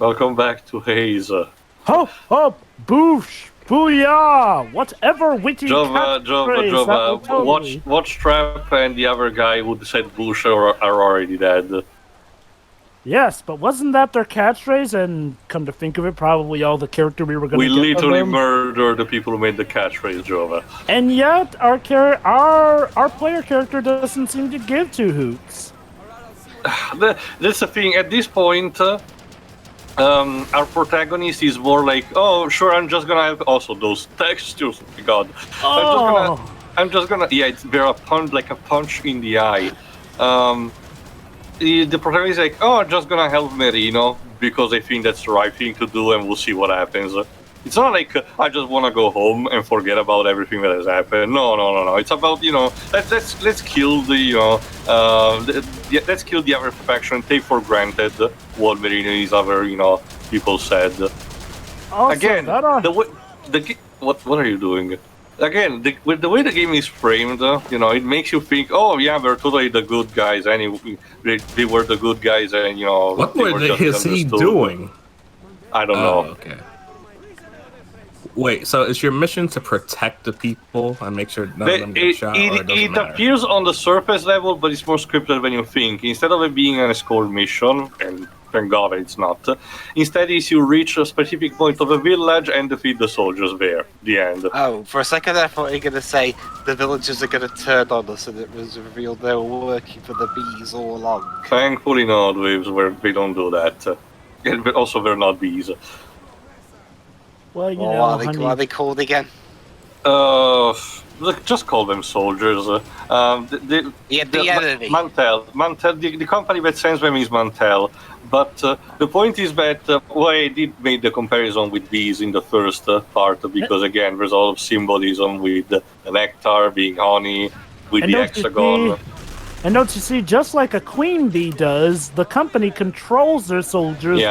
Welcome back to Haze. Hop, hop, boosh, booyah! Whatever witty Jova, catchphrase that will totally... watch Trap and the other guy who said Bush are already dead. Yes, but wasn't that their catchphrase? And come to think of it, probably all the character we were going to get. We literally murdered the people who made the catchphrase, Jova. And yet, our player character doesn't seem to give two hoots. That's the thing. At this point, our protagonist is more like, oh, sure, I'm just gonna have also those textures. Oh my God, I'm just gonna. Yeah, they're a punch in the eye. The protagonist is like, oh, I'm just gonna help Merino because I think that's the right thing to do, and we'll see what happens. It's not like I just want to go home and forget about everything that has happened. No. It's about, let's kill the let's kill the other faction. Take for granted what Merino's other people said. Also, again, what are you doing? Again, with the way the game is framed, it makes you think, oh yeah, we're totally the good guys. Anyway, they were the good guys, and what is he doing? I don't know. Okay. Wait, so is your mission to protect the people and make sure none of them get shot? It appears on the surface level, but it's more scripted than you think. Instead of it being an escort mission, and thank God it's not, instead is you reach a specific point of a village and defeat the soldiers there. The end. Oh, for a second I thought you were going to say the villagers are going to turn on us and it was revealed they were working for the bees all along. Thankfully not, Waves, where they don't do that. But also they're not bees. Well, what are they called again? Just call them soldiers. The enemy. Mantel. The company that sends them is Mantel. But the point is that I did make the comparison with bees in the first part because again, there's a lot of symbolism with the nectar being honey, with the hexagon. And don't you see, just like a queen bee does, the company controls their soldiers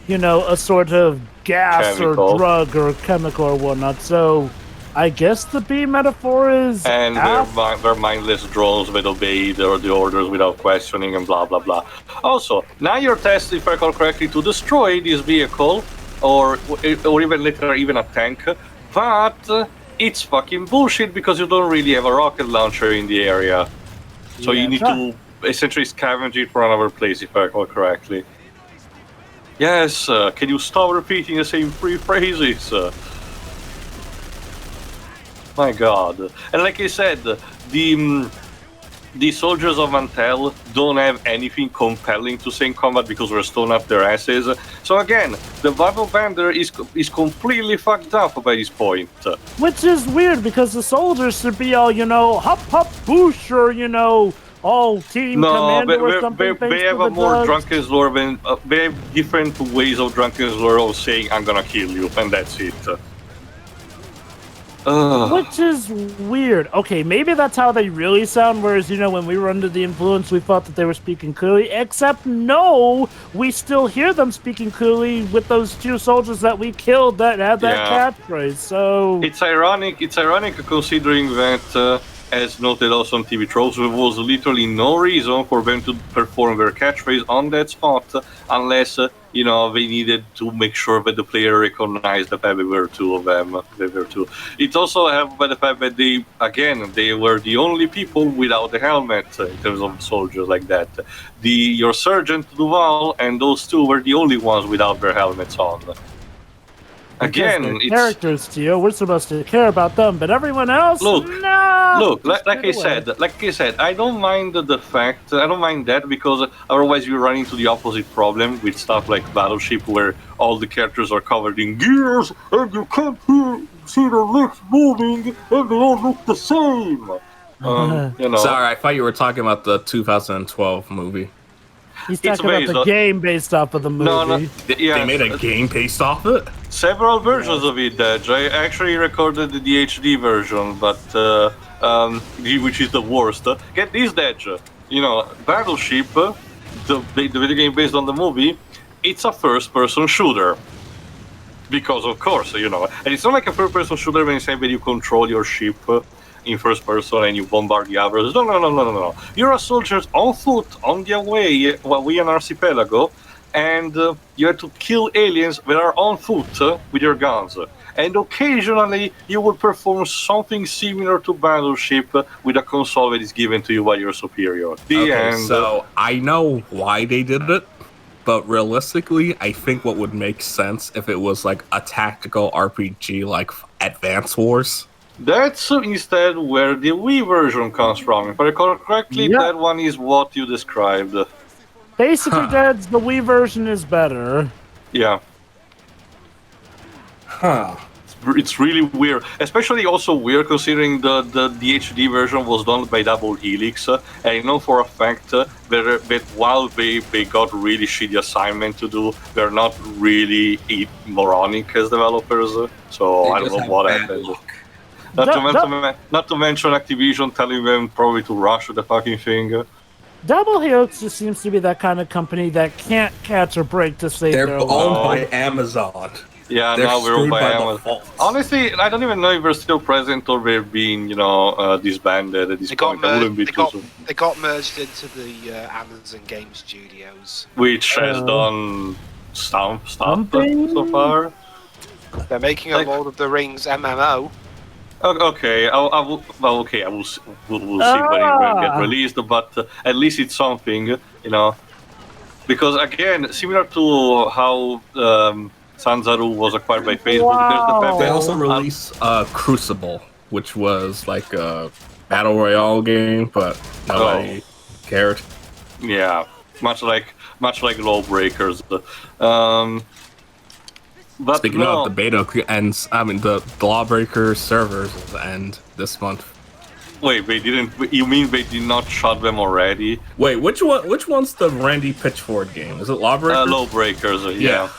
with, a sort of gas chemical. Or drug or chemical or whatnot. So I guess the bee metaphor is... And they're mindless drones that obey the orders without questioning and blah, blah, blah. Also, now you're tested, if I recall correctly, to destroy this vehicle or even later, even a tank. But it's fucking bullshit because you don't really have a rocket launcher in the area. So you need to essentially scavenge it for another place, if I recall correctly. Yes, can you stop repeating the same three phrases? My God. And like I said, the soldiers of Mantel don't have anything compelling to say in combat because we're stoned up their asses. So again, the Bible Bander is completely fucked up by this point. Which is weird because the soldiers should be all, hop, hop, boosh, or, all team commando or something. They have a more drunken slur than they have different ways of drunken slur of saying I'm gonna kill you, and that's it. Which is weird. Okay, maybe that's how they really sound, whereas, when we were under the influence, we thought that they were speaking clearly, except no, we still hear them speaking clearly with those two soldiers that we killed that had that catchphrase, so... It's ironic considering that, as noted also on TV Trolls, there was literally no reason for them to perform their catchphrase on that spot unless, they needed to make sure that the player recognized the fact there were two of them. It's also helped by the fact that they were the only people without a helmet in terms of soldiers like that. Your Sergeant Duval and those two were the only ones without their helmets on. Again, it's characters, Gio. We're supposed to care about them, but everyone else, look, no. Like I said, I don't mind that because otherwise you run into the opposite problem with stuff like Battleship, where all the characters are covered in gears and you can't see the lips moving, and they all look the same. Sorry, I thought you were talking about the 2012 movie. He's talking about the game based off of the movie. No, they made a game based off it? Several versions of it, Dej. I actually recorded the HD version, but which is the worst. Get this, Dej. Battleship, the video game based on the movie, it's a first-person shooter. Because, of course, and it's not like a first-person shooter when you say that you control your ship in first person and you bombard the others. No. You're a soldier on foot on their way, we an archipelago, and you have to kill aliens that are on foot with your guns. And occasionally you will perform something similar to Battleship with a console that is given to you by your superior. The end. So I know why they did it, but realistically, I think what would make sense if it was like a tactical RPG like Advance Wars. That's instead where the Wii version comes from. If I recall correctly, that one is what you described. Basically, Dads, the Wii version is better. Yeah. Huh. It's really weird. Especially also weird considering the HD version was done by Double Helix. And I know for a fact that while they got really shitty assignment to do, they're not really moronic as developers. So I don't know what happened. Not to mention Activision telling them probably to rush the fucking thing. Double Helix just seems to be that kind of company that can't catch a break to save They're their owned lives. by Amazon. Yeah, They're now we're owned by Amazon. default. Honestly, I don't even know if they're still present or they're being, disbanded at this point. I wouldn't be too sure. They got merged into the Amazon Game Studios. Which has done something so far. They're making a Lord of the Rings MMO. Okay, we'll see when it will get released, but at least it's something, Because again, similar to how Sanzaru was acquired by Facebook, there's the fact They that also released Crucible, which was like a battle royale game, but nobody cared. Yeah, much like Lawbreakers. But Speaking of, the beta ends. I mean, the Lawbreaker servers end this month. Wait, they didn't? You mean they did not shut them already? Wait, which one's the Randy Pitchford game? Is it Lawbreakers? Lawbreakers, yeah.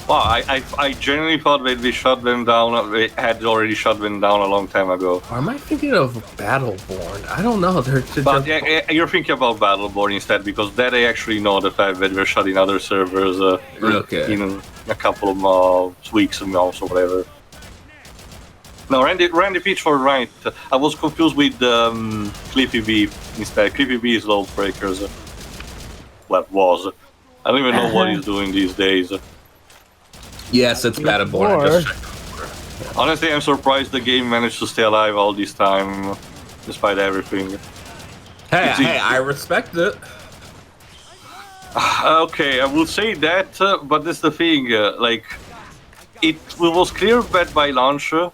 Well, I genuinely thought they shut them down. They had already shut them down a long time ago. Or am I thinking of Battleborn? I don't know. But you're thinking about Battleborn instead, because that I actually know the fact that they're shutting other servers in a couple of weeks or months or whatever. No, Randy Pitchford, right. I was confused with Cliffy B instead. Cliffy B is Lawbreakers. Well, was. I don't even know what he's doing these days. Yes, it's Battleborn. I just checked. Honestly, I'm surprised the game managed to stay alive all this time, despite everything. Hey, I respect it. Okay, I would say that, but that's the thing. It was clear that by launch, it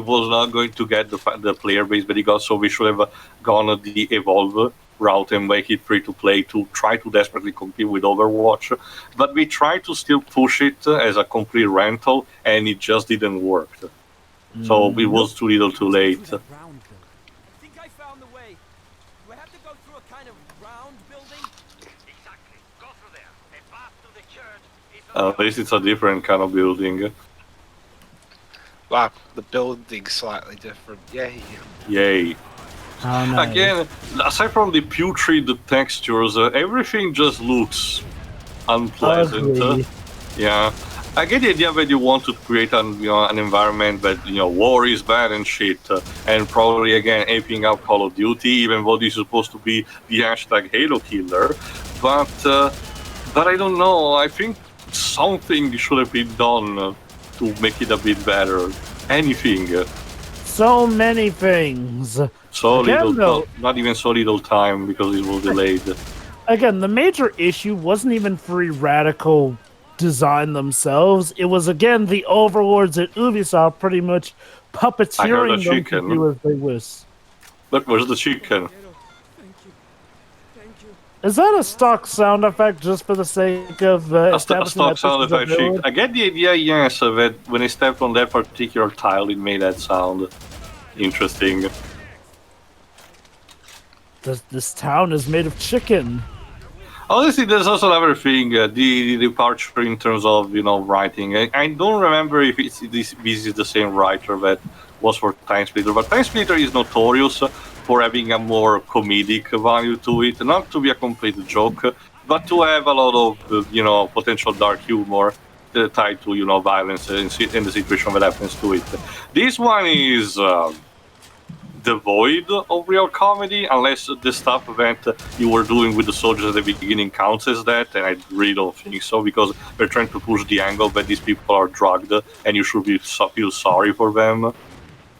was not going to get the player base that it got, so we should have gone the Evolve route and make it free to play to try to desperately compete with Overwatch. But we tried to still push it as a complete rental, and it just didn't work. So it was too little too late. I think I found the way. Do I have to go through a kind of round building? Exactly. Go through there. A path to the church is At least it's a different kind of building. Wow, the building's slightly different. Yay. Oh, nice. Again, aside from the putrid textures, everything just looks unpleasant. Ugly. Yeah. I get the idea that you want to create an environment that war is bad and shit, and probably again aping up Call of Duty, even though this is supposed to be the hashtag Halo killer. But I don't know. I think something should have been done to make it a bit better. Anything. So many things. So Again, little, though, not even so little time because it was delayed. Again, the major issue wasn't even Free Radical design themselves. It was, again, the overlords at Ubisoft pretty much puppeteering them to do as they wish. But where's the chicken? Is that a stock sound effect just for the sake of A stock sound effect. I get the idea, yes, that when I stepped on that particular tile, it made that sound. Interesting. This town is made of chicken. Honestly, there's also another thing, the departure in terms of, writing. I don't remember if this is the same writer that was for Time Splitter, but Time Splitter is notorious for having a more comedic value to it, not to be a complete joke, but to have a lot of, potential dark humor tied to, violence in the situation that happens to it. This one is devoid of real comedy, unless the stuff that you were doing with the soldiers at the beginning counts as that, and I really don't think so, because they're trying to push the angle that these people are drugged, and you should feel sorry for them.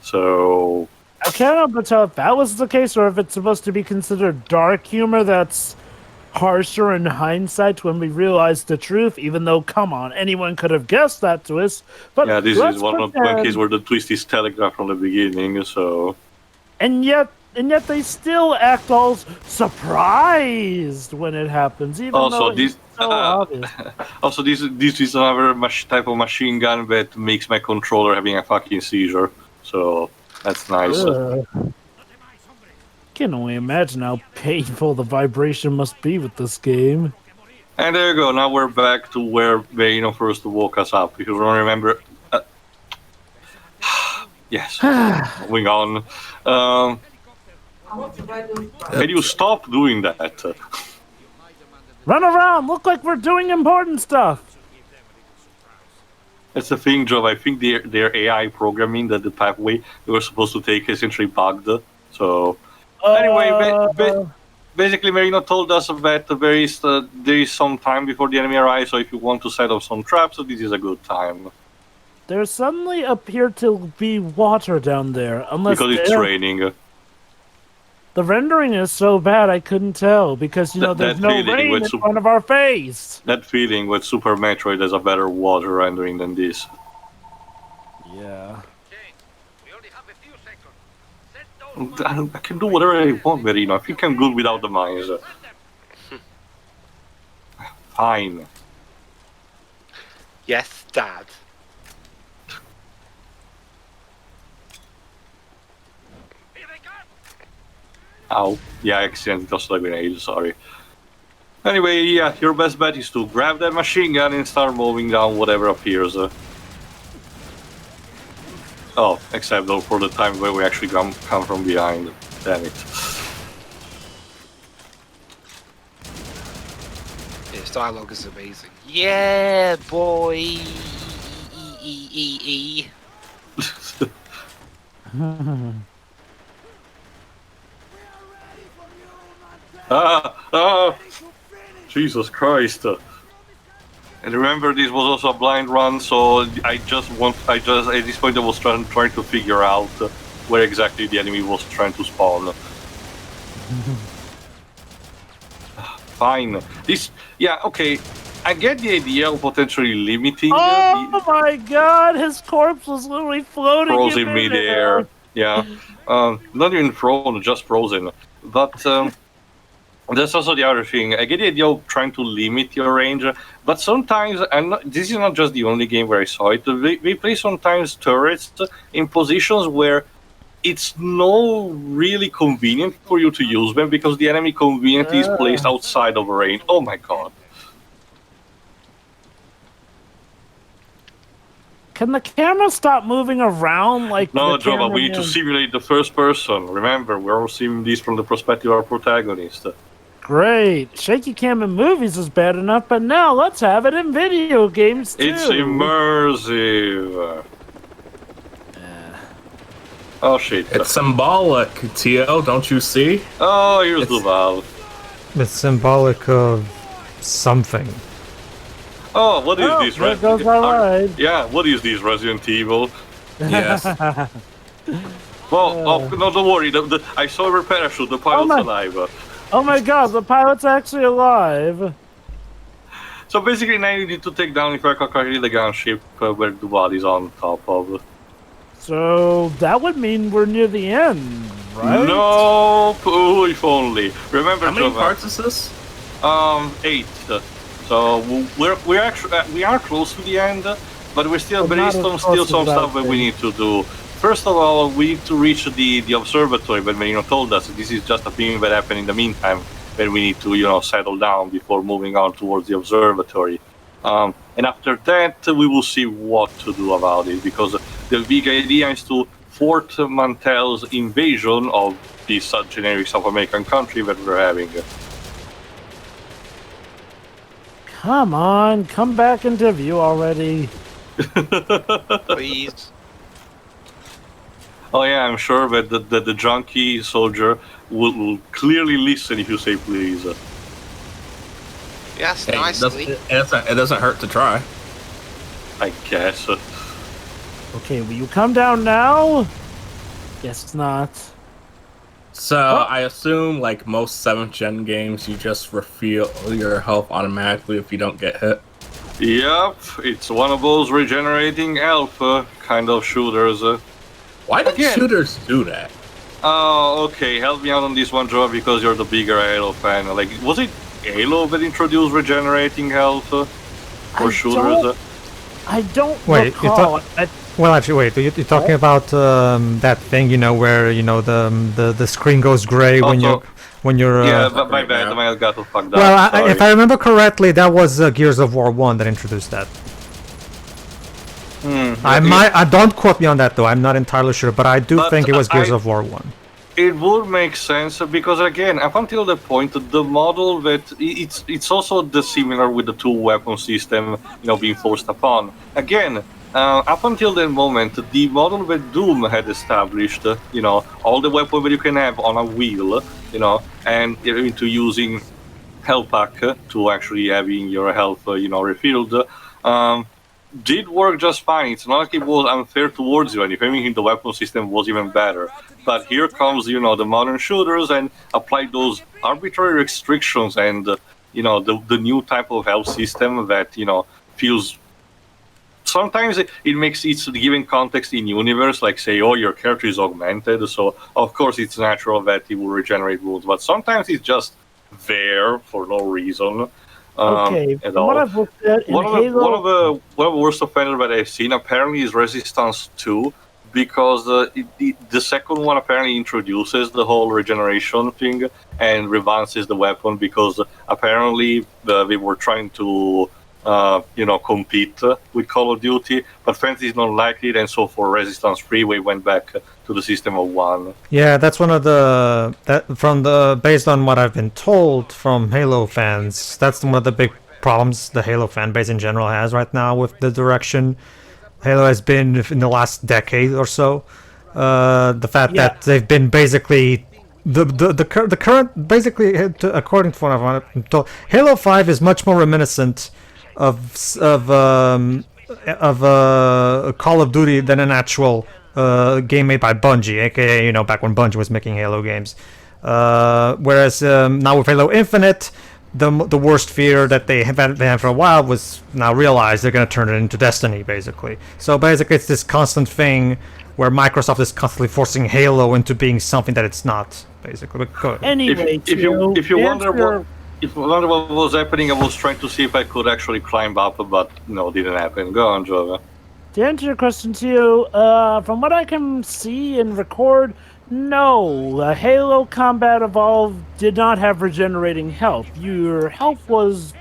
So... I can't help but tell if that was the case, or if it's supposed to be considered dark humor that's harsher in hindsight when we realize the truth, even though, come on, anyone could have guessed that twist. But yeah, this is one case where the twist is telegraphed from the beginning, so... And yet they still act all surprised when it happens, even though it's so obvious. Also, this is another type of machine gun that makes my controller having a fucking seizure, so that's nice. Can only imagine how painful the vibration must be with this game. And there you go, now we're back to where Merino first woke us up. If you don't remember... yes, moving on. Can you stop doing that? Run around, look like we're doing important stuff. That's the thing, Joe. I think their AI programming, that the pathway they were supposed to take, essentially bugged. So... Anyway, basically Merino told us that there is some time before the enemy arrives, so if you want to set up some traps, so this is a good time. There suddenly appear to be water down there, unless because it's raining. The rendering is so bad I couldn't tell, because, there's no rain in front of our face. That feeling with Super Metroid has a better water rendering than this. Yeah. I can do whatever I want, Merino. I think I'm good without the mines. Fine. Yes, Dad. Ow. Yeah, I accidentally tossed a grenade, sorry. Anyway, yeah, your best bet is to grab that machine gun and start mowing down whatever appears. Oh, except though for the time where we actually come from behind. Damn it. His dialogue is amazing. Yeah, boy. Jesus Christ. And remember, this was also a blind run, so at this point I was trying to figure out where exactly the enemy was trying to spawn. Fine. Okay. I get the idea of potentially limiting. Oh my God! His corpse was literally floating frozen in midair. Yeah, not even frozen, just frozen. But that's also the other thing. I get the idea of trying to limit your range, but sometimes, this is not just the only game where I saw it. We play sometimes turrets in positions where it's not really convenient for you to use them because the enemy conveniently is placed outside of range. Oh my God. Can the camera stop moving around like No, the Jova, we need to simulate the first person. Remember, we're all seeing this from the perspective of our protagonist. Great. Shaky cam in movies is bad enough, but now let's have it in video games too. It's immersive. Oh shit. It's symbolic, Tio, don't you see? Oh, here's the valve. It's symbolic of something. Oh, what is this? There goes our ride. Yeah, what is this, Resident Evil? Yes. Well, no, don't worry. I saw a parachute. The pilot's alive. Oh my God, the pilot's actually alive. So basically, now you need to take down, if I can calculate, the gunship where the body's on top of. So that would mean we're near the end, right? No, if only. Remember, how many Jova, parts is this? 8. So we are close to the end, but there is still some stuff that we need to do. First of all, we need to reach the observatory, but Merino told us this is just a thing that happened in the meantime, where we need to settle down before moving on towards the observatory. And after that, we will see what to do about it, because the big idea is to thwart Mantel's invasion of this generic South American country that we're having. Come on, come back into view already. Please. Oh yeah, I'm sure that the junkie soldier will clearly listen if you say please. Yes, Hey, nicely. it doesn't hurt to try. I guess. Okay, will you come down now? Guess not. So Oh. I assume, like most 7th gen games, you just refill your health automatically if you don't get hit. Yep, it's one of those regenerating alpha kind of shooters. Why did Again. shooters do that? Oh, okay, help me out on this one, Joe, because you're the bigger Halo fan. Like, was it Halo that introduced regenerating health for I shooters? I don't Wait, you recall. Well, actually, wait. You're talking about that thing, where the screen goes gray when Also- you're. Yeah, but my right bad, now. I got fucked up. Well, sorry. if I remember correctly, that was Gears of War 1 that introduced that. I don't quote me on that though. I'm not entirely sure, but I do But think it was Gears I- of War 1. It would make sense because again, up until the point, the model that it's also the similar with the two weapon system, being forced upon. Again, up until that moment, the model that Doom had established, all the weapons that you can have on a wheel, and into using health pack to actually having your health, refilled. Did work just fine. It's not like it was unfair towards you, and if anything, the weapon system was even better. But here comes, the modern shooters and apply those arbitrary restrictions and, the new type of health system that, feels. Sometimes it makes its given context in universe, like say, oh, your character is augmented, so of course it's natural that it will regenerate wounds. But sometimes it's just there for no reason. Okay, At from all. what I've looked at in One of Halo, the worst offenders that I've seen apparently is Resistance 2, because the second one apparently introduces the whole regeneration thing and revances the weapon because apparently they were trying to compete with Call of Duty, but fans did not like it, and so for Resistance 3 we went back to the system of 1. Yeah, that's one of based on what I've been told from Halo fans, that's one of the big problems the Halo fan base in general has right now with the direction Halo has been in the last decade or so. The fact that they've been basically the current, basically, according to what I'm told, Halo 5 is much more reminiscent of Call of Duty than an actual game made by Bungie, aka back when Bungie was making Halo games. Whereas now with Halo Infinite, the worst fear that they have had for a while was now realized they're going to turn it into Destiny, basically. So basically, it's this constant thing where Microsoft is constantly forcing Halo into being something that it's not, basically. But go ahead. anyway, If you wonder what was happening, I was trying to see if I could actually climb up, but no, didn't happen. Go on, Jova. to answer your question too, from what I can see and record, no, Halo Combat Evolved did not have regenerating health. Your health was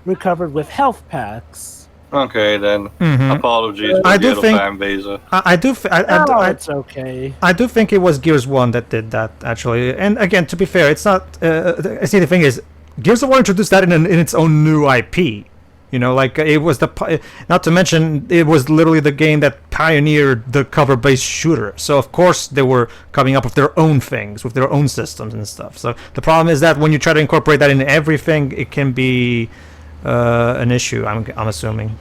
recovered with health packs. Okay, then. Mhm. Apologies I for do the think- fan base. It's okay. I do think it was Gears 1 that did that, actually. And again, to be fair, it's not. See, the thing is, Gears of War introduced that in its own new IP. It was not to mention, it was literally the game that pioneered the cover-based shooter. So, of course, they were coming up with their own things, with their own systems and stuff. So, the problem is that when you try to incorporate that in everything, it can be an issue, I'm assuming.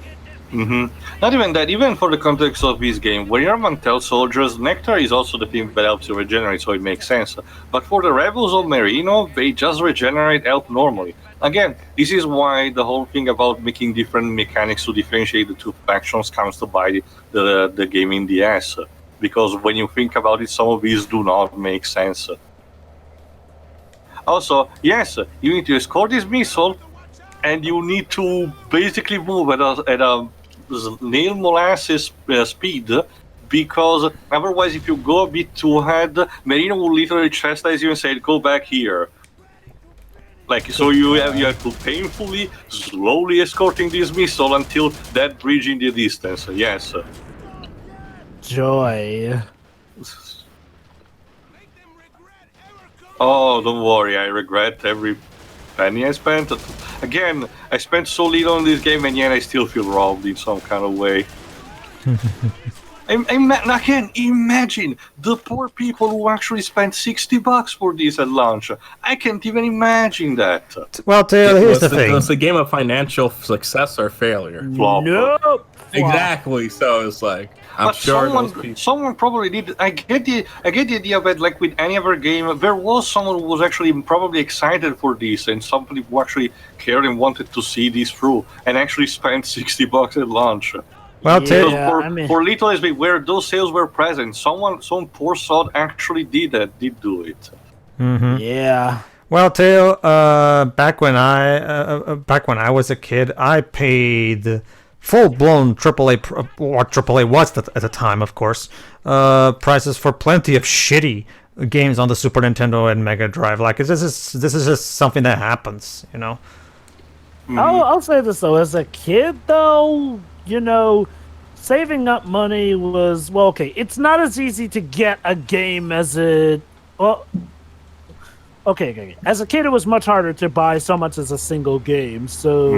Not even that, even for the context of this game, when you're Mantel soldiers, Nectar is also the thing that helps you regenerate, so it makes sense. But for the rebels of Merino, they just regenerate health normally. Again, this is why the whole thing about making different mechanics to differentiate the two factions comes to bite the game in the ass. Because when you think about it, some of these do not make sense. Also, yes, you need to escort this missile, and you need to basically move at a snail molasses speed, because otherwise, if you go a bit too ahead, Merino will literally chastise you and say, "Go back here." So you have to painfully, slowly escorting this missile until that bridge in the distance. Yes. Joy. Oh, don't worry, I regret every penny I spent. Again, I spent so little on this game, and yet I still feel robbed in some kind of way. Again, imagine the poor people who actually spent $60 for this at launch. I can't even imagine that. Well, Taylor, here's the thing. It's a game of financial success or failure. Flop. Nope. Exactly. So it's like, I'm But sure those people. someone probably did. I get the idea that, like with any other game, there was someone who was actually probably excited for this, and somebody who actually cared and wanted to see this through, and actually spent $60 at launch. Well, Taylor, Yeah, For Little as Big, where those sales were present, some poor sod actually did do it. Yeah. well, Taylor, back when I was a kid, I paid full-blown AAA, what AAA was at the time, of course, prices for plenty of shitty games on the Super Nintendo and Mega Drive. Like this is just something that happens, you know. I'll say this though, as a kid though, you know, saving up money was okay. It's not as easy to get a game as it. Well, okay. As a kid, it was much harder to buy so much as a single game. So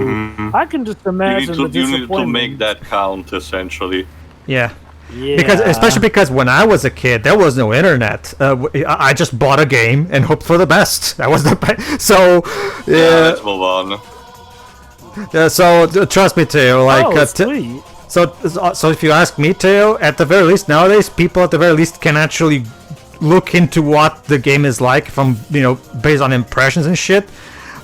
I can just imagine the You need to disappointment. make that count, essentially. Yeah. Yeah. Especially because when I was a kid, there was no internet. I just bought a game and hoped for the best. That was so. Yeah. Let's move on. So trust me, Theo. Like, sweet. so if you ask me, Theo, at the very least nowadays, people at the very least can actually look into what the game is like from based on impressions and shit.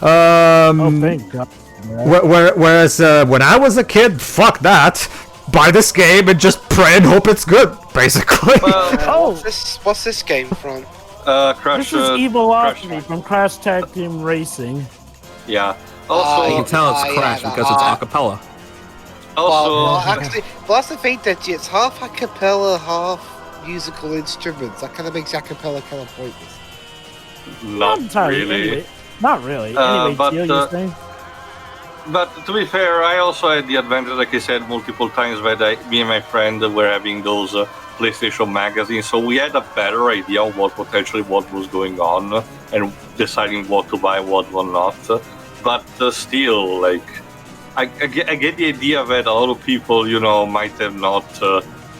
Thank God. Whereas when I was a kid, fuck that. Buy this game and just pray and hope it's good, basically. What's this game from? Crash. This is Evil Crash. Optimi from Crash Tag Team Racing. Yeah. Also, You can tell it's Crash because it's acapella. Well, actually, that's the thing, that it's half a cappella, half musical instruments. That kind of makes acapella kind of pointless. not entirely, really. Anyway. Not really. Anyway, but, Teal, you saying? But to be fair, I also had the advantage, like I said multiple times, that me and my friend were having those PlayStation magazines, so we had a better idea of what was going on and deciding what to buy, what not. But still, like, I get the idea that a lot of people, might have not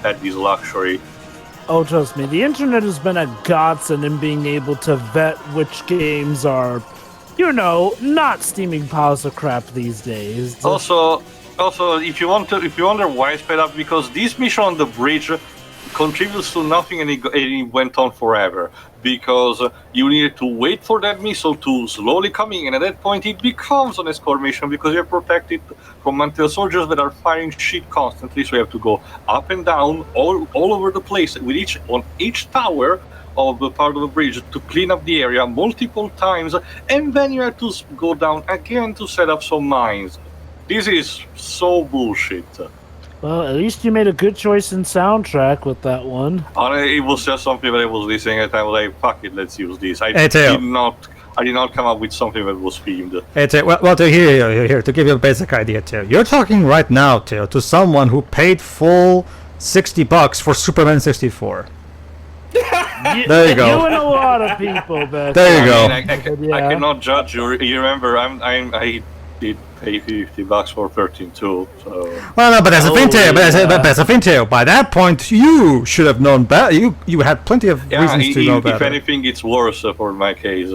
had this luxury. Oh, trust me, the internet has been a godsend in being able to vet which games are, not steaming piles of crap these days. Also, if you wonder why I sped up, because this mission on the bridge contributes to nothing, and it went on forever because you needed to wait for that missile to slowly come in, and at that point it becomes an escort mission because you're protected from Mantel soldiers that are firing shit constantly. So you have to go up and down all over the place with each tower of the part of the bridge to clean up the area multiple times, and then you have to go down again to set up some mines. This is so bullshit. Well, at least you made a good choice in soundtrack with that one. It was just something that I was listening at. I was like, "Fuck it, let's use this." I Hey, Theo. did not come up with something that was themed. Hey, Theo, well, Theo, here, to give you a basic idea, Theo. You're talking right now, Theo, to someone who paid full $60 for Superman 64. There you go. You and a lot of people, but There you go. I cannot judge you. You remember, I did pay $50 for 13 too. So. Well, no, but that's the thing, Theo. yeah. But that's the thing, Theo. By that point, you should have known better. You had plenty of reasons to know If better. anything, it's worse for my case.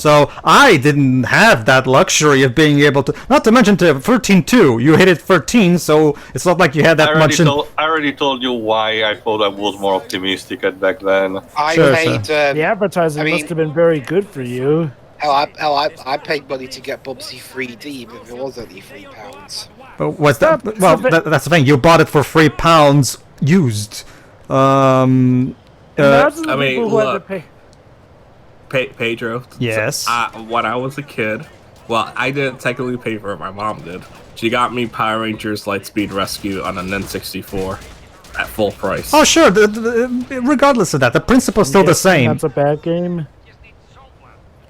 So I didn't have that luxury of being able to. Not to mention, to 13-2, you hit it 13, so it's not like you had that much. I already told you why I thought I was more optimistic at back then. I Sure, paid. the advertising must have been very good for you. I paid money to get Bubsy 3D, but it was only £3. But was that? Well, that's the thing. You bought it for £3 used. Imagine the I mean, people who had to look. pay. Pedro. Yes. So, when I was a kid, well, I didn't technically pay for it. My mom did. She got me Power Rangers Lightspeed Rescue on a N64 at full price. Oh, sure. Regardless of that, the principle's still the same. That's a bad game.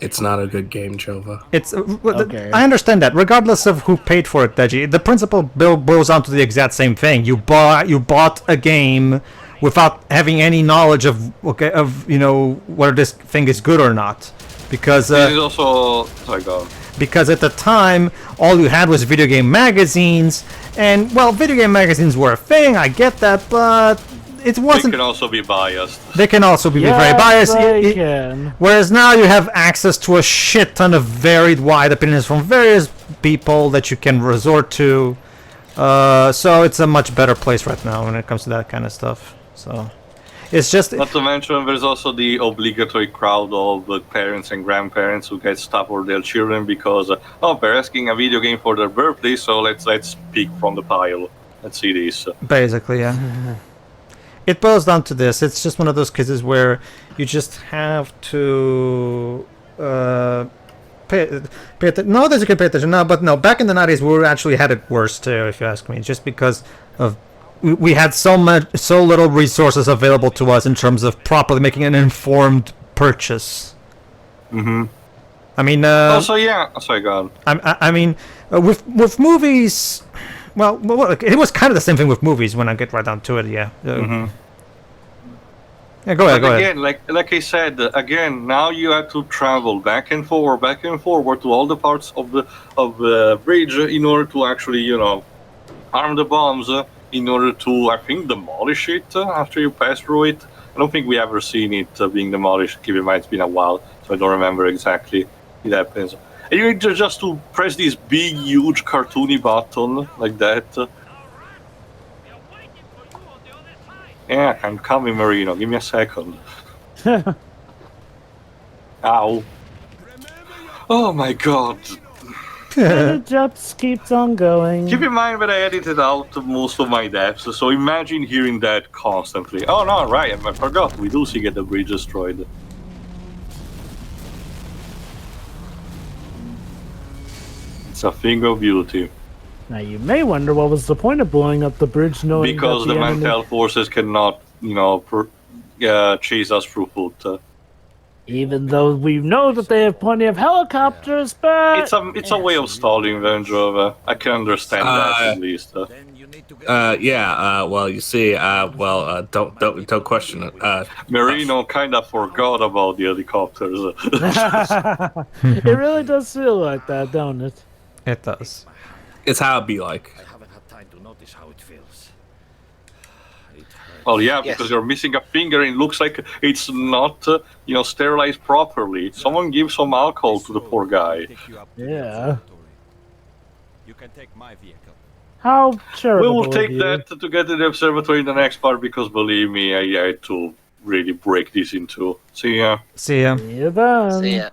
It's not a good game, Jova. It's Okay. I understand that. Regardless of who paid for it, Deji, the principle boils down to the exact same thing. You bought a game without having any knowledge of whether this thing is good or not, because This is also go on. because at the time all you had was video game magazines, and well, video game magazines were a thing. I get that, but it They wasn't. can also be biased. They can also be Yes, very biased. they can. Whereas now you have access to a shit ton of varied, wide opinions from various people that you can resort to. So it's a much better place right now when it comes to that kind of stuff. So it's just Not to mention, there's also the obligatory crowd of parents and grandparents who get stuff for their children because they're asking a video game for their birthday, so let's pick from the pile. Let's see this. basically, yeah. It boils down to this. It's just one of those cases where you just have to pay attention. No, that you can pay attention. No, but no. Back in the 90s, we actually had it worse too, if you ask me. Just because of we had so little resources available to us in terms of properly making an informed purchase. Mm-hmm. I mean, Also, yeah. Sorry, go on. I mean, with movies. Well, it was kind of the same thing with movies when I get right down to it. Yeah. Mm-hmm. Yeah. Go ahead. But again, like I said, again, now you have to travel back and forward to all the parts of the bridge in order to actually, arm the bombs. In order to, I think, demolish it after you pass through it. I don't think we ever seen it being demolished. Keep in mind, it's been a while, so I don't remember exactly it happens. And you need just to press this big, huge, cartoony button like that. Yeah, I'm coming, Merino. Give me a second. Ow. Oh my god. It just keeps on going. Keep in mind that I edited out most of my deaths, so imagine hearing that constantly. Oh no, right, I forgot. We do see get the bridge destroyed. It's a thing of beauty. Now you may wonder what was the point of blowing up the bridge, knowing Because that the enemy... Mantel forces cannot, chase us through foot. Even though we know that they have plenty of helicopters, but It's a way of stalling them, Jova. I can understand that at least. Well, you see, don't question it. Merino kind of forgot about the helicopters. it really does feel like that, don't it? It does. It's how it be like. I haven't had time to notice how it feels. It hurts. Well, yeah, Yes. because you're missing a finger and it looks like it's not, sterilized properly. Someone give some alcohol to the poor guy. Yeah. You can take my vehicle. How We charitable will of take you. that to get to the observatory in the next part because, believe me, I had to really break this into. See ya. See ya. See you then. So yeah.